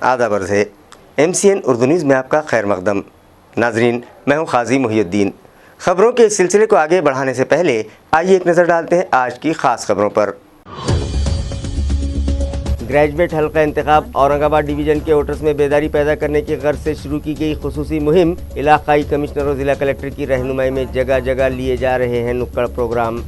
आदाब अर्ज़ है। MCN उर्दू न्यूज़ में आपका खैर मकदम। नाजरीन, मैं हूँ क़ाज़ी मुहियुद्दीन। ख़बरों के इस सिलसिले को आगे बढ़ाने से पहले आइए एक नज़र डालते हैं आज की ख़ास खबरों पर। ग्रेजुएट हल्का इंतखाब औरंगाबाद डिवीज़न के वोटर्स में बेदारी पैदा करने की गर्ज से शुरू की गई खुसूसी मुहिम। इलाक़ाई कमिश्नर और ज़िला कलेक्टर की रहनुमाई में जगह जगह लिए जा रहे हैं नुक्कड़ प्रोग्राम।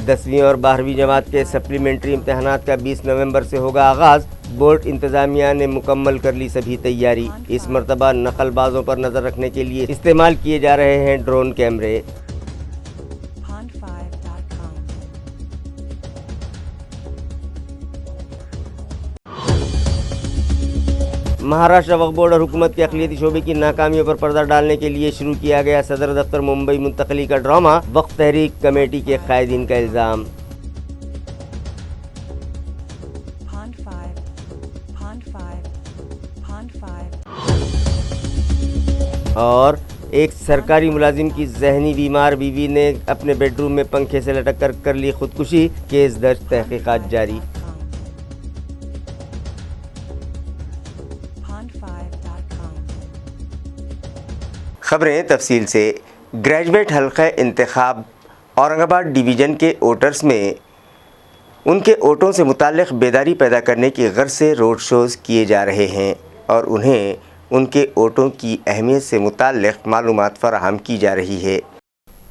10वीं और 12वीं जमात के सप्लीमेंट्री इम्तहानात का 20 नवंबर से होगा आगाज़। बोर्ड इंतज़ामिया ने मुकम्मल कर ली सभी तैयारी। इस मरतबा नकलबाजों पर नज़र रखने के लिए इस्तेमाल किए जा रहे हैं ड्रोन कैमरे। महाराष्ट्र वक्फ बोर्ड और हुकूमत के अक़लियती शोबे की नाकामियों पर पर्दा डालने के लिए शुरू किया गया सदर दफ्तर मुंबई मुंतकली का ड्रामा। वक्फ तहरीक कमेटी के कायदीन का इल्ज़ाम। और एक सरकारी मुलाजिम की जहनी बीमार बीवी ने अपने बेडरूम में पंखे से लटक कर ली खुदकुशी। केस दर्ज, तहकीकात जारी। खबरें तफसील से। ग्रेजुएट हल्का इंतखाब औरंगाबाद डिवीज़न के वोटर्स में उनके वोटों से मुताल्लिक़ बेदारी पैदा करने की गर्ज से रोड शोज़ किए जा रहे हैं और उन्हें उनके वोटों की अहमियत से मुताल्लिक़ मालूमात फ़राहम की जा रही है।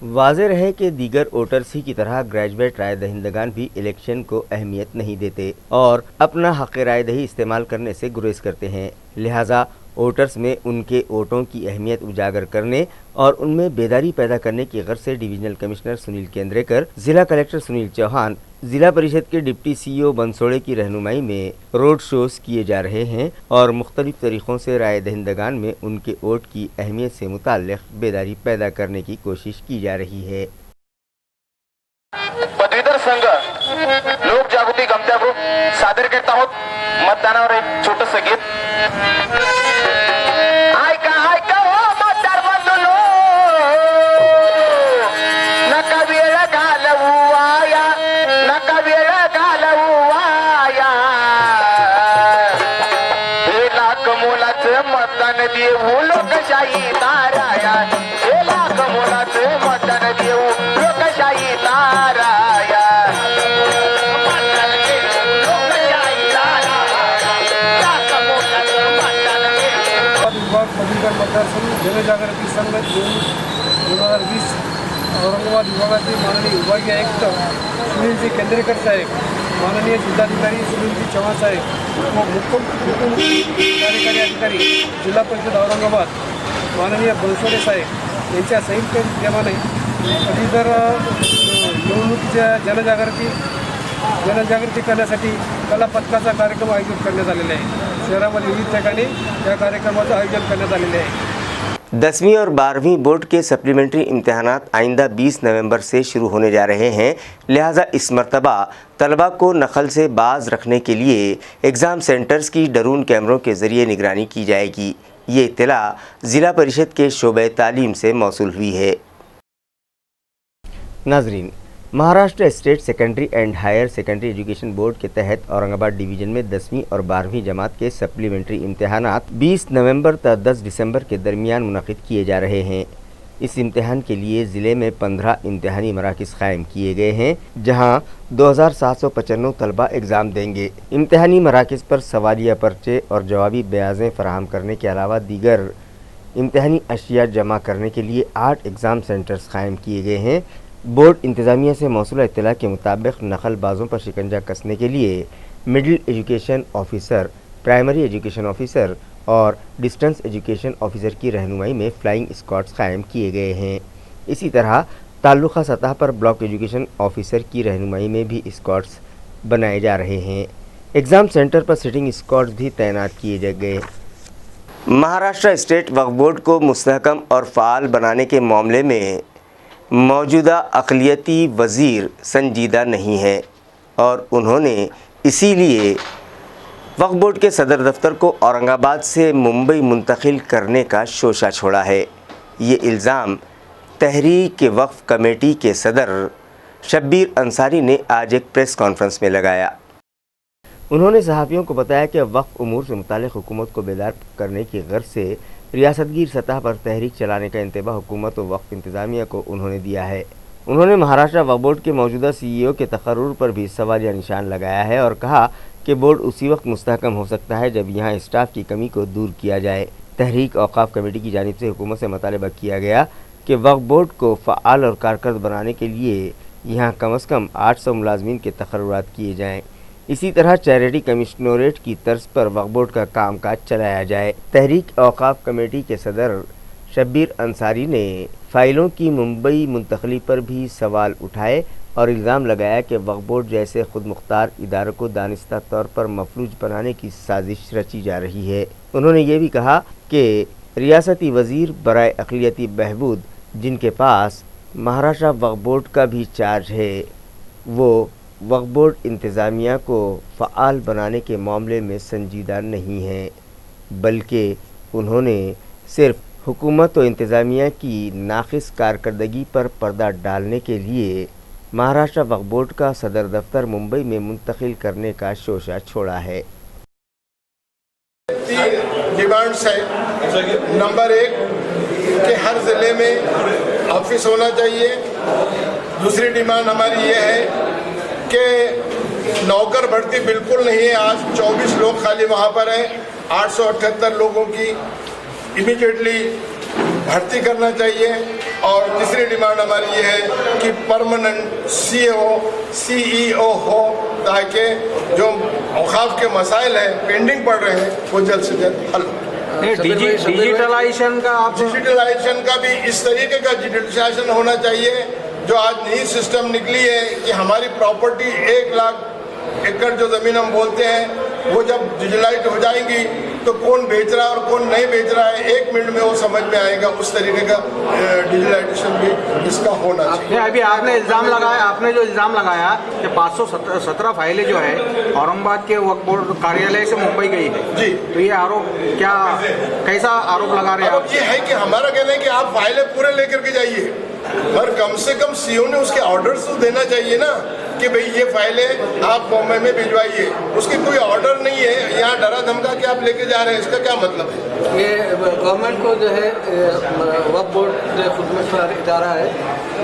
वाज़ेह रहे कि दीगर वोटर्स ही की तरह ग्रेजुएट राय दहिंदगान भी इलेक्शन को अहमियत नहीं देते और अपना हक़ राय दही इस्तेमाल करने से गुरेज करते हैं। लिहाजा वोटर्स में उनके वोटों की अहमियत उजागर करने और उनमें बेदारी पैदा करने की गर्ज से डिवीज़नल कमिश्नर सुनील केंद्रेकर, ज़िला कलेक्टर सुनील चौहान, ज़िला परिषद के डिप्टी CEO बंसोड़े की रहनुमाई में रोड शोज़ किए जा रहे हैं और मुख्तलिफ तरीक़ों से राय दहिंदगान में उनके वोट की अहमियत से मुताल्लिक़ बेदारी पैदा करने की कोशिश की जा रही है। पदवीधर संघ लोक जागृती गमत्या ग्रुप सादर करत आहोत मतदानावर एक छोटंसं गीत। ऐका हो मतदार बंधूंनो, नका वेळ घालवू वाया, नका वेळ घालवू वाया। हे लाख मोलाचं मतदान देऊ लोकशाही ताराया, हे लाख मोलाचं मतदान देऊ लोकशाही ताराया। पदवीधर मतदारसंघ जनजागृती संघ 2020 औरंगाबाद विभागाचे माननीय विभागीय आयुक्त सुनीलजी केंद्रेकर साहेब, माननीय जिल्हाधिकारी सुनीलजी चव्हाण साहेब व मुख्य कार्यकारी अधिकारी जिल्हा परिषद औरंगाबाद माननीय बंसोडे साहेब यांच्या संयुक्त विद्यमाने पदवीधर निवडणुकीच्या जनजागृती करण्यासाठी कला पथकाचा कार्यक्रम आयोजित करण्यात आलेला आहे। शहरामध्ये विविध ठिकाणी या कार्यक्रमाचं आयोजन करण्यात आलेले आहे। 10वीं और 12वीं बोर्ड के सप्लीमेंट्री इम्तहानात आइंदा 20 नवंबर से शुरू होने जा रहे हैं। लिहाजा इस मरतबा तलबा को नकल से बाज रखने के लिए एग्ज़ाम सेंटर्स की ड्रोन कैमरों के ज़रिए निगरानी की जाएगी। ये इत्तला ज़िला परिषद के शोबे तालीम से मौसूल हुई है। नाजरीन, Maharashtra state secondary and higher secondary education board के तहत औरंगाबाद डिवीज़न में 10वीं और 12वीं जमात के सप्लीमेंट्री इम्तहानात 20 नवंबर तक 10 दिसंबर के दरमियान मुनक़िद किए जा रहे हैं। इस इम्तहान के लिए ज़िले में 15 इम्तहानी मराकिज़ क़ायम किए गए हैं, जहां 2795 तलबा एग्ज़ाम देंगे। इम्तहानी मराकिज़ पर सवालिया पर्चे और जवाबी बयाज़ें फ़राहम करने के अलावा दीगर इम्तहानी अशिया जमा करने के लिए 8 एग्ज़ाम सेंटर्स क़ायम किए गए हैं। बोर्ड इंतज़ामिया से मौसूल इत्तला के मुताबिक नकलबाजों पर शिकंजा कसने के लिए middle education officer, primary education officer और डिस्टेंस एजुकेशन ऑफिसर की रहनुमाई में फ्लाइंग स्क्वाड्स कायम किए गए हैं। इसी तरह ताल्लुक़ा सतह पर ब्लॉक एजुकेशन ऑफिसर की रहनुमाई में भी स्क्वाड्स बनाए जा रहे हैं। एग्ज़ाम सेंटर पर सिटिंग स्क्वाड्स भी तैनात किए गए। महाराष्ट्र स्टेट वक्फ बोर्ड को मुस्तहकम और फ़ाल बनाने के मामले में मौजूदा अक़लियती वज़ीर संजीदा नहीं है और उन्होंने इसीलिए वक्फ बोर्ड के सदर दफ्तर को औरंगाबाद से मुंबई मुंतकिल करने का शोशा छोड़ा है। ये इल्ज़ाम तहरीक वक्फ कमेटी के सदर शब्बीर अंसारी ने आज एक प्रेस कॉन्फ्रेंस में लगाया। उन्होंने सहाफ़ियों को बताया कि वक्फ उमूर से मुतालिक हुकूमत को बेदार करने की गर्ज से रियासतगीर सतह पर तहरीक चलाने का इंतबा हुकूमत और वक्फ इंतज़ामिया को उन्होंने दिया है। उन्होंने महाराष्ट्र वक्फ बोर्ड के मौजूदा CEO के तकर्रुर पर भी सवालिया निशान लगाया है और कहा कि बोर्ड उसी वक्त मुस्तहकम हो सकता है जब यहाँ स्टाफ की कमी को दूर किया जाए। तहरीक औकाफ कमेटी की जानिब से हुकूमत से मुतालबा किया गया कि वक्फ बोर्ड को फ़आल और कारकर्द बनाने के लिए यहाँ कम अज़ कम 800 मुलाजमीन के तकर्रुरात किए जाएँ। इसी तरह चैरिटी कमिश्नरेट की तर्ज पर वक्फ बोर्ड का कामकाज चलाया जाए। तहरीक औकाफ कमेटी के सदर शब्बीर अंसारी ने फ़ाइलों की मुंबई मुंतकली पर भी सवाल उठाए और इल्ज़ाम लगाया कि वक्फ बोर्ड जैसे खुद मुख्तार इदारों को दानिस्ता तौर पर मफलूज बनाने की साजिश रची जा रही है। उन्होंने ये भी कहा कि रियासती वज़ीर बराए अक़लियती बहबूद जिनके पास महाराष्ट्र वक्फ बोर्ड का भी चार्ज है, वो वक्फ बोर्ड इंतज़ामिया को फ़आल बनाने के मामले में संजीदा नहीं हैं, बल्कि उन्होंने सिर्फ हुकूमत और इंतज़ामिया की नाक़िस कारकर्दगी पर पर्दा डालने के लिए महाराष्ट्र वक्फ बोर्ड का सदर दफ्तर मुंबई में मुंतकिल करने का शोशा छोड़ा है। 3 डिमांड्स है। नंबर 1 कि हर ज़िले में ऑफिस होना चाहिए। दूसरी डिमांड हमारी ये है कि नौकर भर्ती बिल्कुल नहीं है। आज 24 लोग खाली वहाँ पर हैं। 878 लोगों की इमीडिएटली भर्ती करना चाहिए। और तीसरी डिमांड हमारी ये है कि परमानेंट CEO हो, ताकि जो औकाफ के मसाइल हैं पेंडिंग पड़ रहे हैं वो जल्द से जल्द हल हो। डिजिटलाइजेशन का भी इस तरीके का डिजिटलाइजेशन होना चाहिए जो आज नई सिस्टम निकली है कि हमारी प्रॉपर्टी 1 लाख एकड़ जो ज़मीन हम बोलते हैं वो जब डिजिटलाइज हो जाएंगी तो कौन बेच रहा है और कौन नहीं बेच रहा है 1 मिनट में वो समझ में आएगा। उस तरीके का डिजिटलाइजेशन भी इसका होना चाहिए। अभी आपने जो इल्ज़ाम लगाया कि 517 फाइलें जो है औरंगाबाद के वक्फ बोर्ड कार्यालय से मुंबई गई है जी, तो ये आरोप कैसा आरोप लगा रहे हैं आप? ये है कि हमारा कहना है कि आप फाइलें पूरे लेकर के जाइए, पर कम से कम CEO ने उसके ऑर्डर्स तो देना चाहिए ना कि भाई ये फाइलें आप बॉम्बे में भिजवाइए। उसके कोई ऑर्डर नहीं है, यहाँ डरा धमका के आप लेके जा रहे हैं, इसका क्या मतलब है? ये गवर्नमेंट को जो है वक्फ बोर्ड जो खुदमुख्तार इदारा है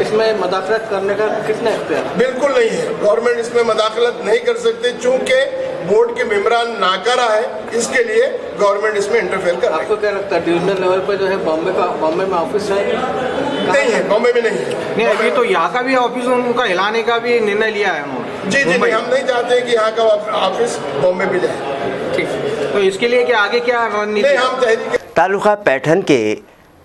इसमें मदाखलत करने का कितना इख्तियार? बिल्कुल नहीं है। गवर्नमेंट इसमें मदाखलत नहीं कर सकते चूँकि बोर्ड के मेम्बरान नाकारा है, इसके लिए गवर्नमेंट इसमें इंटरफेयर कर रही है। आपको क्या लगता है डिविजनल लेवल पर जो है बॉम्बे में ऑफिस है? नहीं है, बॉम्बे में नहीं है। नहीं, अभी तो यहाँ का भी ऑफिस उनका हिलाने का भी निर्णय लिया है उन्होंने। जी नहीं, हम नहीं चाहते कि यहाँ का ऑफिस बॉम्बे में जाए। ठीक, तो इसके लिए क्या आगे क्या रणनीति? हम तहरीक तालुका पैठन के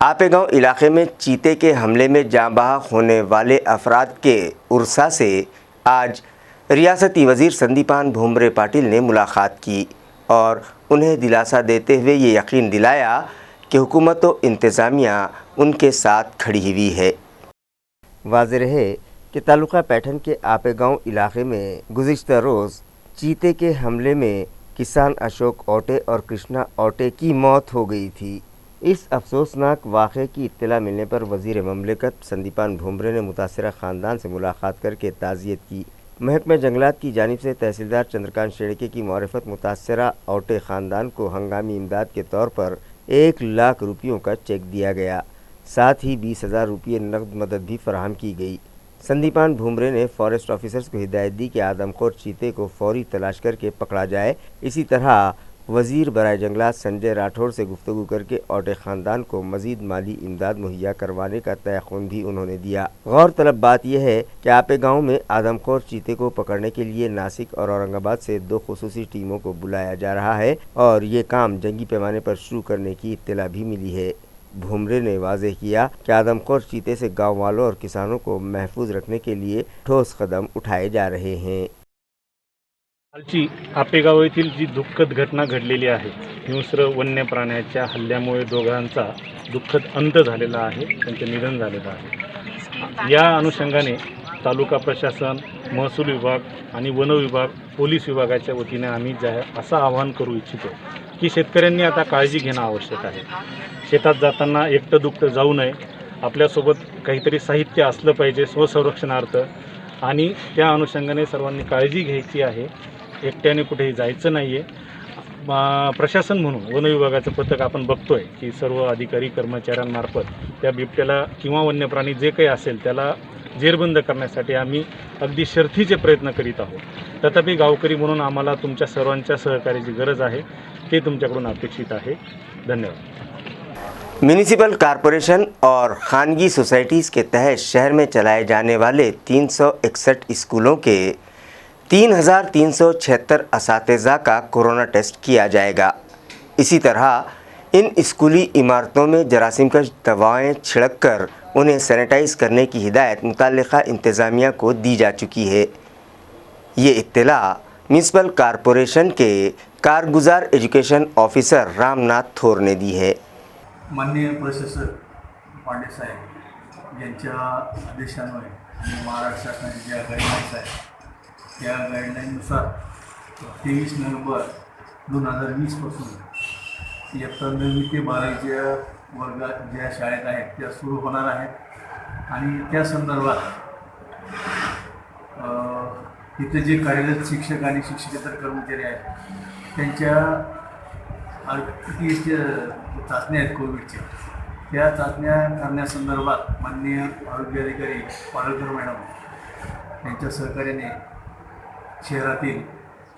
आपेगांव इलाके में चीते के हमले में जाँ बहक होने वाले अफराद के उर्सा से आज रियासती वज़ीर संदीपान भुमरे पाटिल ने मुलाकात की और उन्हें दिलासा देते हुए ये यकीन दिलाया कि हुकूमत व इंतज़ामिया उनके साथ खड़ी हुई है। वाज़ेह रहे कि तालुका पैठन के आपेगांव इलाके में गुज़िश्ता रोज़ चीते के हमले में किसान अशोक ओटे और कृष्णा ओटे की मौत हो गई थी। इस अफसोसनाक वाक़े की इत्तला मिलने पर वज़ीर ममलिकत संदीपान भुमरे ने मुतासरा ख़ानदान से मुलाकात करके ताज़ियत की। महकमा जंगलात की जानिब से तहसीलदार चंद्रकांत शेड़के की मारिफत मुतासरा ओटे ख़ानदान को हंगामी इमदाद के तौर पर 1 लाख रुपयों का चेक दिया गया। साथ ही 20,000 रुपये नकद मदद भी फराहम की गई। संदीपान भुमरे ने फॉरेस्ट ऑफिसर्स को हिदायत दी कि आदमखोर चीते को फौरी तलाश करके पकड़ा जाए। इसी तरह वज़ीर बराए जंगलात संजय राठौर से गुफ्तगू करके ओटे ख़ानदान को मज़ीद माली इमदाद मुहैया करवाने का तयक़ुन भी उन्होंने दिया। गौर तलब बात यह है कि आपे गाँव में आदमखोर चीते को पकड़ने के लिए नासिक और औरंगाबाद से 2 खुसूसी टीमों को बुलाया जा रहा है और ये काम जंगी पैमाने पर शुरू करने की इत्तला भी मिली है। भुमरे ने वाज़ेह किया कि आदमखोर चीते से गाँव वालों और किसानों को महफूज रखने के लिए ठोस कदम उठाए जा रहे हैं। कालची आपेगाव येथील जी दुःखद घटना घडलेली आहे, हिंस्र वन्य प्राण्याच्या हल्ल्यामुळे दोघांचा दुःखद अंत झालेला आहे, त्यांचे निधन झालेलं आहे। या अनुषंगाने तालुका प्रशासन, महसूल विभाग आणि वन विभाग, पोलीस विभागाच्या वतीने आम्ही असं आवाहन करू इच्छितो की शेतकऱ्यांनी आता काळजी घेणं आवश्यक आहे। शेतात जाताना एकटं दुकटं जाऊ नये, आपल्यासोबत काहीतरी साहित्य असलं पाहिजे स्वसंरक्षणार्थ। आणि त्या अनुषंगाने सर्वांनी काळजी घ्यायची आहे. एकट्याने कुठेही जायचं नाही आहे. प्रशासन म्हणून वन विभागाचं पथक आपण बघतोय की सर्व अधिकारी कर्मचाऱ्यांमार्फत त्या बिबट्याला किंवा वन्यप्राणी जे काही असेल त्याला जेरबंद करण्यासाठी आम्ही अगदी शर्थीचे प्रयत्न करीत आहोत. तथापि गावकरी म्हणून आम्हाला तुमच्या सर्वांच्या सहकार्याची गरज आहे, ते तुमच्याकडून अपेक्षित आहे. धन्यवाद. म्यूनिसिपल कॉरपोरेशन और खानगी सोसाइटीज़ के तहत शहर में चलाए जाने वाले 361 स्कूलों के 3,376 असातिज़ा का कोरोना टेस्ट किया जाएगा. इसी तरह इन स्कूली इमारतों में जरासीमकश दवाएं छिड़ककर उन्हें सैनिटाइज करने की हिदायत मुतल्लिका इंतज़ामिया को दी जा चुकी है. ये इत्तला म्यूनिसिपल कॉरपोरेशन के कारगुजार एजुकेशन ऑफिसर रामनाथ थोर ने दी है. माननीय प्रशासक पांडे साहेब यांच्या आदेशान्वये आणि महाराष्ट्र शासनाच्या ज्या गाईडलाईन्स आहेत त्या गाईडलाईननुसार 23 नोव्हेंबर 2020पासून इयत्ता 9वी ते 12वीच्या वर्गात ज्या शाळेत आहेत त्या सुरू होणार आहेत आणि त्या संदर्भात इथे जे कार्यरत शिक्षक आणि शिक्षकेतर कर्मचारी आहेत त्यांच्या किती चाचण्या आहेत कोविडच्या, त्या चाचण्या करण्यासंदर्भात माननीय आरोग्य अधिकारी पाडळकर मॅडम यांच्या सहकार्याने शहरातील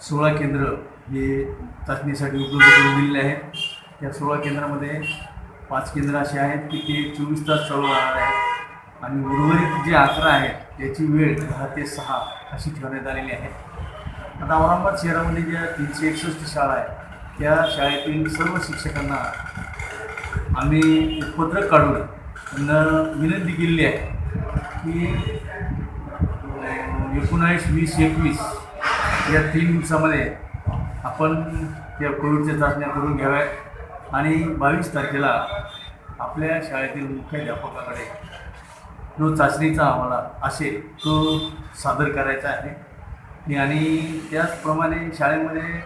16 केंद्र हे चाचणीसाठी उपलब्ध करून दिलेले आहेत. त्या 16 केंद्रामध्ये 5 केंद्र असे आहेत की ते 24 तास चालू राहणार आहेत आणि उर्वरित जे 11 आहेत त्याची वेळ 10 ते 6 अशी ठेवण्यात आलेली आहे. आता औरंगाबाद शहरामध्ये ज्या 361 शाळा आहेत त्या शाळेतील सर्व शिक्षकांना आम्ही पत्रक काढून त्यांना विनंती केलेली आहे की 19, 20, 21 या 3 दिवसामध्ये आपण त्या कोविडच्या चाचण्या करून घ्याव्यात आणि 22 तारखेला आपल्या शाळेतील मुख्याध्यापकाकडे जो चाचणीचा अहवाल असेल तो सादर करायचा आहे. आणि त्याचप्रमाणे शाळेमध्ये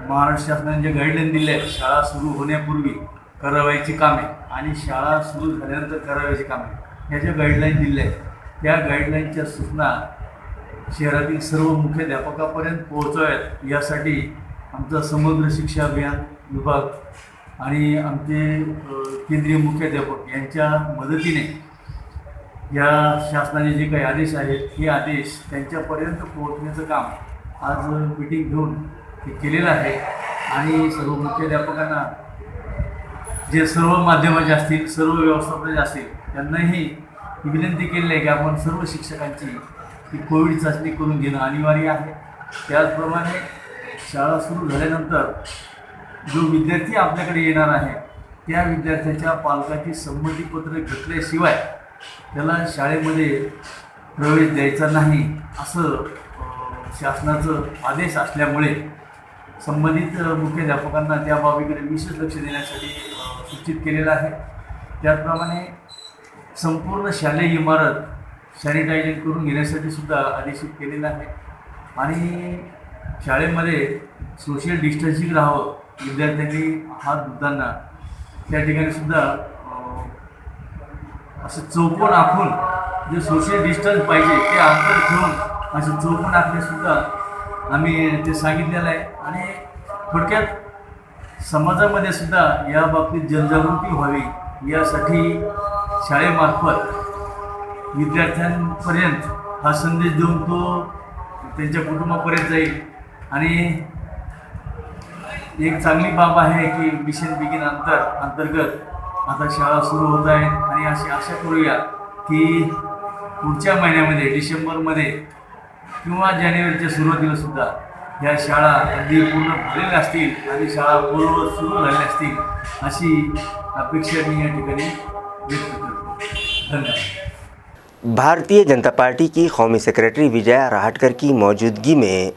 महाराष्ट्र शासनाने जे गाईडलाईन दिले आहेत शाळा सुरू होण्यापूर्वी करावयाची कामे आणि शाळा सुरू झाल्यानंतर करावयाची कामे ह्या ज्या गाईडलाईन दिल्या आहेत त्या गाईडलाईनच्या सूचना शहरातील सर्व मुख्याध्यापकापर्यंत पोहोचाव्यात यासाठी आमचा समग्र शिक्षा अभियान विभाग आणि आमचे केंद्रीय मुख्याध्यापक यांच्या मदतीने या शासनाचे जे काही आदेश आहेत हे आदेश त्यांच्यापर्यंत पोहोचण्याचं काम आज मीटिंग घेऊन हे केलेलं आहे. आणि सर्व मुख्याध्यापकांना जे सर्व माध्यमाचे असतील सर्व व्यवस्थापनाचे असतील त्यांनाही विनंती केलेली आहे की आपण सर्व शिक्षकांची ही कोविड चाचणी करून घेणं अनिवार्य आहे. त्याचप्रमाणे शाळा सुरू झाल्यानंतर जो विद्यार्थी आपल्याकडे येणार आहे त्या विद्यार्थ्याच्या पालकाची संमतीपत्र घेतल्याशिवाय त्याला शाळेमध्ये प्रवेश द्यायचा नाही असं शासनाचं आदेश असल्यामुळे संबंधित मुख्याध्यापकांना त्या बाबीकडे विशेष लक्ष देण्यासाठी सूचित केलेलं आहे. त्याचप्रमाणे संपूर्ण शालेय इमारत सॅनिटायझिंग करून घेण्यासाठी सुद्धा आदेशित केलेलं आहे. आणि शाळेमध्ये सोशल डिस्टन्सिंग राहावं, विद्यार्थ्यांनी हात धुताना त्या ठिकाणी सुद्धा असं चौकोन आखून जे सोशल डिस्टन्स पाहिजे ते अंतर ठेवून असं चौकोन आखणेसुद्धा आम्ही ते सांगितलेलं आहे. आणि थोडक्यात समाजामध्ये सुद्धा या बाबतीत जनजागृती व्हावी यासाठी शाळेमार्फत विद्यार्थ्यांपर्यंत हा संदेश देऊन तो त्यांच्या कुटुंबापर्यंत जाईल. आणि एक चांगली बाब आहे की मिशन बिगिन अंतर्गत आता शाळा सुरू होत आहेत आणि अशी आशा करूया की पुढच्या महिन्यामध्ये डिसेंबरमध्ये किंवा जानेवारीच्या सुरुवातीला सुद्धा या शाळा अगदी पूर्ण भरलेल्या असतील आणि शाळा पूर्ववत सुरू झालेल्या असतील अशी अपेक्षा मी या ठिकाणी व्यक्त करतो. धन्यवाद. भारतीय जनता पार्टी की कौमी सेक्रेटरी विजया राहटकर की मौजूदगी में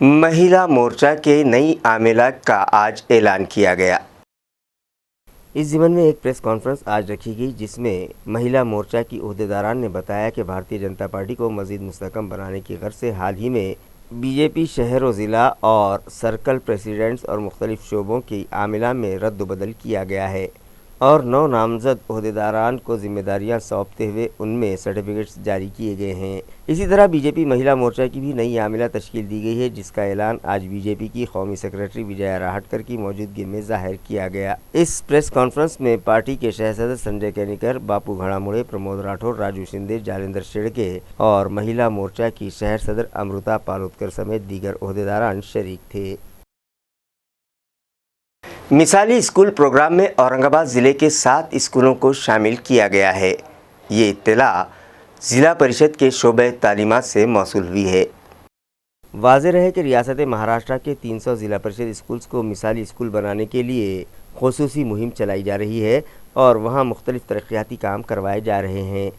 महिला मोर्चा के नई आमिला का आज ऐलान किया गया. इस ज़िमन में एक प्रेस कॉन्फ्रेंस आज रखी गई जिसमें महिला मोर्चा की ओहदेदारान ने बताया कि भारतीय जनता पार्टी को मज़ीद मुस्तहकम बनाने की गर्ज से हाल ही में बीजेपी शहर व ज़िला और सर्कल प्रेसिडेंट्स और मुख्तलिफ़ शोबों की आमिला में रद्द बदल किया गया है. और 9 नामजद ओहदेदारान को जिम्मेदारियां सौंपते हुए उनमें सर्टिफिकेट्स जारी किए गए हैं। इसी तरह बीजेपी महिला मोर्चा की भी नई आमिला तश्कील दी गई है, जिसका ऐलान आज बीजेपी की कौमी सेक्रेटरी विजया राहटकर की मौजूदगी में जाहिर किया गया। इस प्रेस कॉन्फ्रेंस में पार्टी के शहर सदर संजय केनीकर, बापू घड़ामुड़े, प्रमोद राठौर, राजू शिंदे, जालेंद्र शेड़के और महिला मोर्चा की शहर सदर अमृता पालोदकर समेत दीगर ओहदेदारान शरीक थे। मिसाली स्कूल प्रोग्राम में औरंगाबाद ज़िले के 7 स्कूलों को शामिल किया गया है। ये इत्तला ज़िला परिषद के शोबे तालीमात से मौसूल हुई है। वाज़ेह रहे कि रियासत महाराष्ट्र के 300 ज़िला परिषद स्कूल्स को मिसाली स्कूल बनाने के लिए खुसूसी मुहिम चलाई जा रही है और वहाँ मुख्तलिफ तरक्याती काम करवाए जा रहे हैं।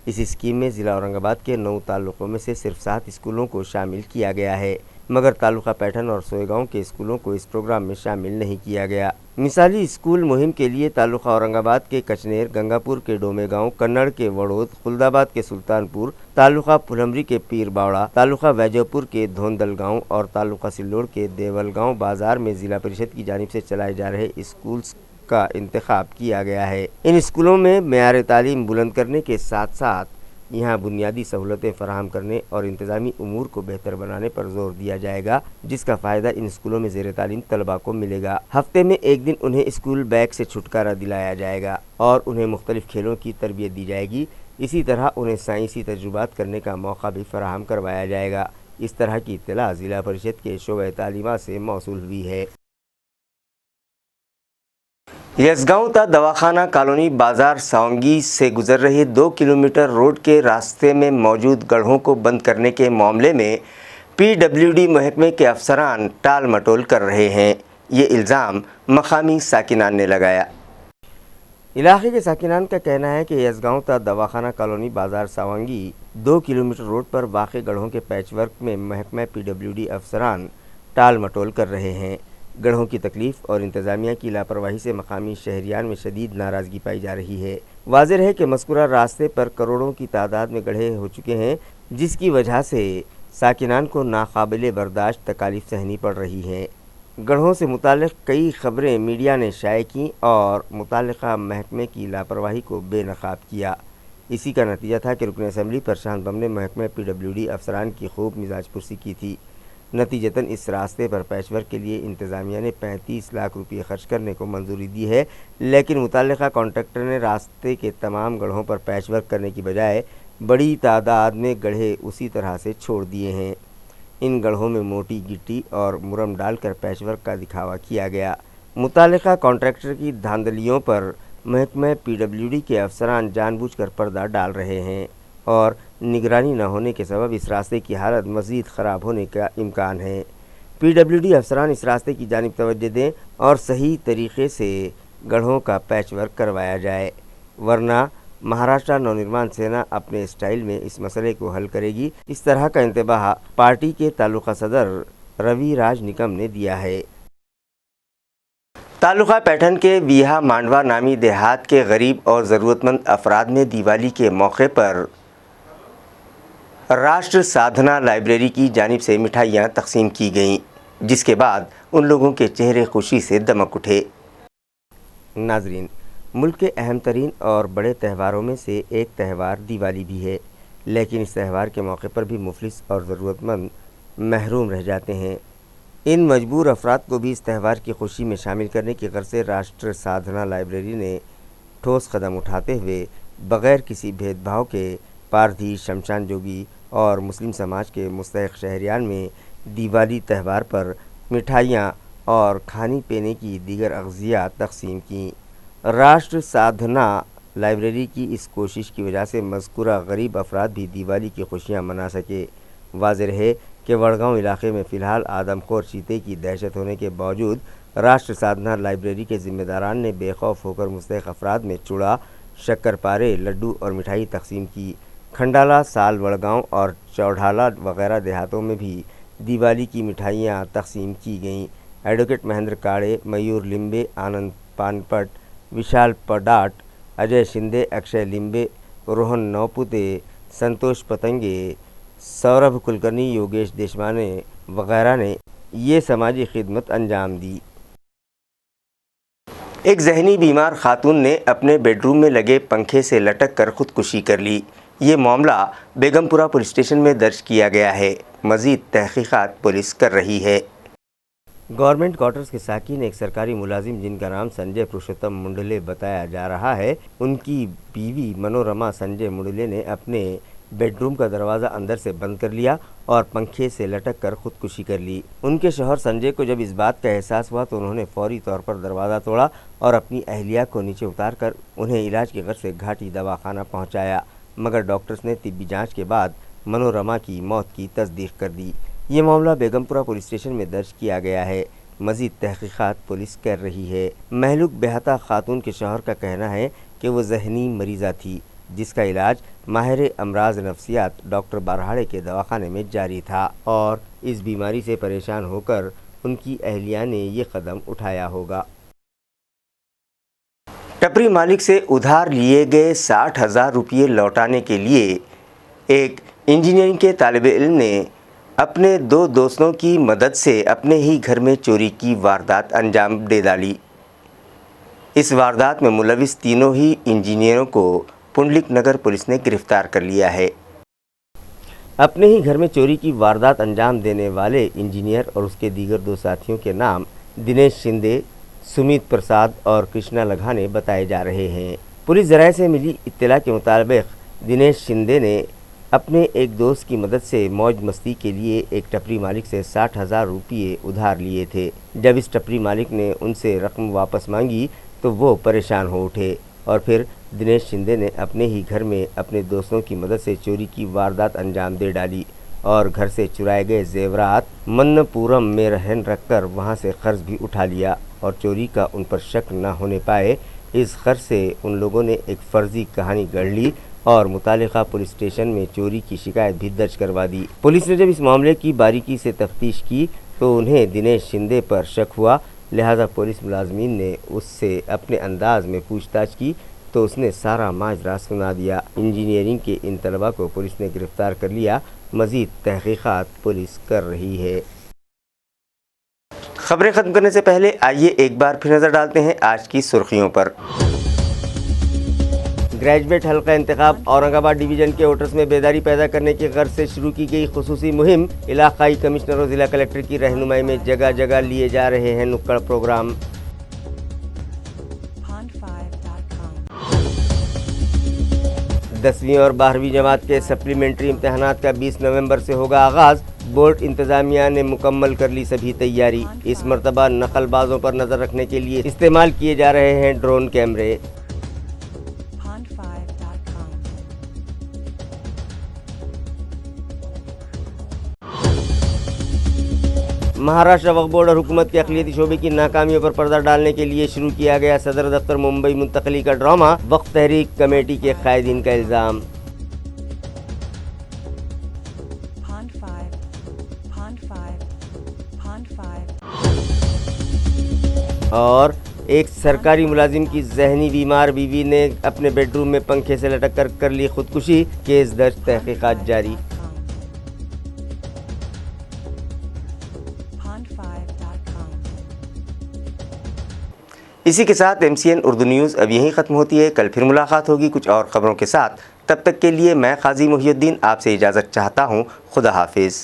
इस स्कीम में ज़िला औरंगाबाद के 9 ताल्लुकों में से सिर्फ 7 स्कूलों को शामिल किया गया है, मगर तालुका पैठन और सोएगांव के स्कूलों को इस प्रोग्राम में शामिल नहीं किया गया। मिसाली स्कूल मुहिम के लिए तालुका औरंगाबाद के कचनेर, गंगापुर के डोमेगांव, कन्नड़ के वड़ोद, खुलदाबाद के सुल्तानपुर, तालुका फुलमरी के पीर बावड़ा, तालुका वैजयपुर के धोंदलगांव और तालुका सिल्लोड़ के देवलगांव बाजार में ज़िला परिषद की जानिब से चलाए जा रहे स्कूल्स का इंतखाब किया गया है। इन स्कूलों में मेयार तालीम बुलंद करने के साथ साथ यहाँ बुनियादी सहूलतें फराहम करने और इंतज़ामी उमूर को बेहतर बनाने पर जोर दिया जाएगा, जिसका फ़ायदा इन स्कूलों में ज़ेर तालीम तलबा को मिलेगा। हफ्ते में एक दिन उन्हें स्कूल बैग से छुटकारा दिलाया जाएगा और उन्हें मुख्तलिफ खेलों की तरबियत दी जाएगी। इसी तरह उन्हें साइंसी तजुर्बात करने का मौका भी फराहम करवाया जाएगा। इस तरह की इत्तला ज़िला परिषद के शोबे तालीमात से मौसूल हुई है। यसगांव ता दवाखाना कॉलोनी बाजार सावंगी से गुजर रहे 2 किलोमीटर रोड के रास्ते में मौजूद गड्ढों को बंद करने के मामले में PWD महकमे के अफसरान टाल मटोल कर रहे हैं। ये इल्ज़ाम मकामी साकिनान ने लगाया। इलाके के साकिनान का कहना है कि यसगांव ता दवाखाना कॉलोनी बाजार सावंगी 2 किलोमीटर रोड पर वाक़ गड्ढों के पैचवर्क में महकमा PWD अफसरान टाल मटोल कर रहे हैं। गड्ढों की तकलीफ़ और इंतज़ामिया की लापरवाही से मकामी शहरियान में शदीद नाराज़गी पाई जा रही है। वाज़ेह है कि मज़कूरा रास्ते पर करोड़ों की तादाद में गड्ढे हो चुके हैं, जिसकी वजह से साकिनान को नाकाबिले बर्दाश्त तकालीफ सहनी पड़ रही हैं। गड्ढों से मुताल्लिक़ कई ख़बरें मीडिया ने शाये की और मुताल्लिक़ा महकमे की लापरवाही को बेनकाब किया। इसी का नतीजा था कि रुकन असम्बली प्रशांत बम ने महकमा PWD अफसरान की खूब मिजाज पुरसी की थी। नतीजतन इस रास्ते पर पैचवर्क के लिए इंतज़ामिया ने 35 लाख रुपये खर्च करने को मंजूरी दी है, लेकिन मुताल्लिक़ा कॉन्ट्रैक्टर ने रास्ते के तमाम गड्ढों पर पैचवर्क करने की बजाय बड़ी तादाद में गड्ढे उसी तरह से छोड़ दिए हैं। इन गड्ढों में मोटी गिट्टी और मुरम डालकर पैचवर्क का दिखावा किया गया। मुताल्लिक़ा कॉन्ट्रैक्टर की धांधलियों पर महकमा PWD के अफसरान जानबूझकर पर्दा डाल रहे हैं और निगरानी न होने के सबब इस रास्ते की हालत मज़ीद ख़राब होने का इम्कान है। PWD अफसरान इस रास्ते की जानिब तवज्जो दें और सही तरीक़े से गड्ढों का पैचवर्क करवाया जाए, वरना महाराष्ट्र नवनिर्माण सेना अपने स्टाइल में इस मसले को हल करेगी। इस तरह का इंतबाह पार्टी के तालुका सदर रवि राज निकम ने दिया है। तालुका पैठन के वीहा मांडवा नामी देहात के गरीब और ज़रूरतमंद अफराद में दिवाली के मौके पर राष्ट्र साधना लाइब्रेरी की जानिब से मिठाइयाँ तकसीम की गईं, जिसके बाद उन लोगों के चेहरे खुशी से दमक उठे। नाजरीन, मुल्क के अहम तरीन और बड़े त्योहारों में से एक त्यौहार दिवाली भी है, लेकिन इस त्यौहार के मौके पर भी मुफलिस और ज़रूरतमंद महरूम रह जाते हैं। इन मजबूर अफराद को भी इस त्यौहार की खुशी में शामिल करने की गर्ज से राष्ट्र साधना लाइब्रेरी ने ठोस कदम उठाते हुए बग़ैर किसी भेदभाव के पारधी, शमशान जोगी और मुस्लिम समाज के मुस्तहिक़ शहरियान में दिवाली त्यौहार पर मिठाइयाँ और खाने पीने की दीगर अग़ज़िया तक़सीम की। राष्ट्र साधना लाइब्रेरी की इस कोशिश की वजह से मज़कूरा गरीब अफराद भी दिवाली की खुशियाँ मना सके। वाज़ेह है कि वड़गांव इलाके में फ़िलहाल आदमखोर चीते की दहशत होने के बावजूद राष्ट्र साधना लाइब्रेरी के ज़िम्मेदारान ने बेखौफ होकर मुस्तहिक़ अफराद में चूड़ा, शक्करपारे, लड्डू और मिठाई तकसीम की। खंडाला, साल, वड़गांव और चौढ़ाला वगैरह देहातों में भी दिवाली की मिठाइयाँ तकसीम की गईं। एडवोकेट महेंद्र काड़े, मयूर लिम्बे, आनंद पानपट, विशाल पडाट, अजय शिंदे, अक्षय लिम्बे, रोहन नौपुते, संतोष पतंगे, सौरभ कुलकर्णी, योगेश देशमाने वगैरह ने ये समाजी खिदमत अंजाम दी। ایک ذہنی بیمار خاتون نے اپنے بیڈ روم میں لگے پنکھے سے لٹک کر خودکشی کر لی۔ یہ معاملہ بیگم پورہ پولیس اسٹیشن میں درج کیا گیا ہے۔ مزید تحقیقات پولیس کر رہی ہے۔ گورنمنٹ کوارٹرز کے ساکن ایک سرکاری ملازم جن کا نام سنجے پروشوتم منڈلے بتایا جا رہا ہے، ان کی بیوی منورما سنجے منڈلے نے اپنے بیڈ روم کا دروازہ اندر سے بند کر لیا اور پنکھے سے لٹک کر خودکشی کر لی۔ ان کے شوہر سنجے کو جب اس بات کا احساس ہوا تو انہوں نے فوری طور پر دروازہ توڑا اور اپنی اہلیہ کو نیچے اتار کر انہیں علاج کی غرض سے گھاٹی دواخانہ پہنچایا، مگر ڈاکٹرز نے طبی جانچ کے بعد منورما کی موت کی تصدیق کر دی۔ یہ معاملہ بیگم پورہ پولیس اسٹیشن میں درج کیا گیا ہے۔ مزید تحقیقات پولیس کر رہی ہے۔ مہلوک بہتا خاتون کے شوہر کا کہنا ہے کہ وہ ذہنی مریضہ تھی، جس کا علاج ماہر امراض نفسیات ڈاکٹر بارہاڑے کے دواخانے میں جاری تھا اور اس بیماری سے پریشان ہو کر ان کی اہلیہ نے یہ قدم اٹھایا ہوگا۔ ٹپری مالک سے ادھار لیے گئے 60,000 روپے لوٹانے کے لیے ایک انجینئرنگ کے طالب علم نے اپنے 2 دوستوں کی مدد سے اپنے ہی گھر میں چوری کی واردات انجام دے ڈالی۔ اس واردات میں ملوث تینوں ہی انجینئروں کو پنڈلک نگر پولیس نے گرفتار کر لیا ہے۔ اپنے ہی گھر میں چوری کی واردات انجام دینے والے انجینئر اور اس کے دیگر 2 ساتھیوں کے نام دنیش شندے، سمیت پرساد اور کرشنا لگھانے بتائے جا رہے ہیں۔ پولیس ذرائع سے ملی اطلاع کے مطابق دنیش شندے نے اپنے ایک دوست کی مدد سے موج مستی کے لیے ایک ٹپری مالک سے 60,000 روپے ادھار لیے تھے۔ جب اس ٹپری مالک نے ان سے رقم واپس مانگی تو وہ پریشان ہو اٹھے اور پھر دنیش شندے نے اپنے ہی گھر میں اپنے دوستوں کی مدد سے چوری کی واردات انجام دے ڈالی اور گھر سے چرائے گئے زیورات من پورم میں رہن رکھ کر وہاں سے قرض بھی اٹھا لیا اور چوری کا ان پر شک نہ ہونے پائے اس قرض سے ان لوگوں نے ایک فرضی کہانی گڑھ لی اور متعلقہ پولیس اسٹیشن میں چوری کی شکایت بھی درج کروا دی۔ پولیس نے جب اس معاملے کی باریکی سے تفتیش کی تو انہیں دنیش شندے پر شک ہوا، لہذا پولیس ملازمین نے اس سے اپنے انداز میں پوچھ تاچھ کی تو اس نے سارا ماجرا سنا دیا۔ انجینئرنگ کے ان طلباء کو پولیس نے گرفتار کر لیا۔ مزید تحقیقات پولیس کر رہی ہے۔ خبریں ختم کرنے سے پہلے آئیے ایک بار پھر نظر ڈالتے ہیں آج کی سرخیوں پر۔ گریجویٹ حلقہ انتخاب اورنگ آباد ڈویژن کے ووٹرز میں بیداری پیدا کرنے کی غرض سے شروع کی گئی خصوصی مہم، علاقائی کمشنر اور ضلع کلکٹر کی رہنمائی میں جگہ جگہ لیے جا رہے ہیں نکڑ پروگرام۔ 10ویں اور 12ویں جماعت کے سپلیمنٹری امتحانات کا 20 نومبر سے ہوگا آغاز۔ بورڈ انتظامیہ نے مکمل کر لی سبھی تیاری۔ اس مرتبہ نقل بازوں پر نظر رکھنے کے لیے استعمال کیے جا رہے ہیں ڈرون کیمرے۔ مہاراشٹر وقف بورڈ اور حکومت کے اقلیتی شعبے کی ناکامیوں پر پردہ ڈالنے کے لیے شروع کیا گیا صدر دفتر ممبئی منتقلی کا ڈرامہ، وقف تحریک کمیٹی کے قائدین کا الزام۔ اور ایک سرکاری ملازم کی ذہنی بیمار بیوی نے اپنے بیڈ روم میں پنکھے سے لٹک کر لی خودکشی، کیس درج، تحقیقات جاری۔ اسی کے ساتھ MCN اردو نیوز اب یہیں ختم ہوتی ہے۔ کل پھر ملاقات ہوگی کچھ اور خبروں کے ساتھ۔ تب تک کے لیے میں قاضی محی الدین آپ سے اجازت چاہتا ہوں۔ خدا حافظ۔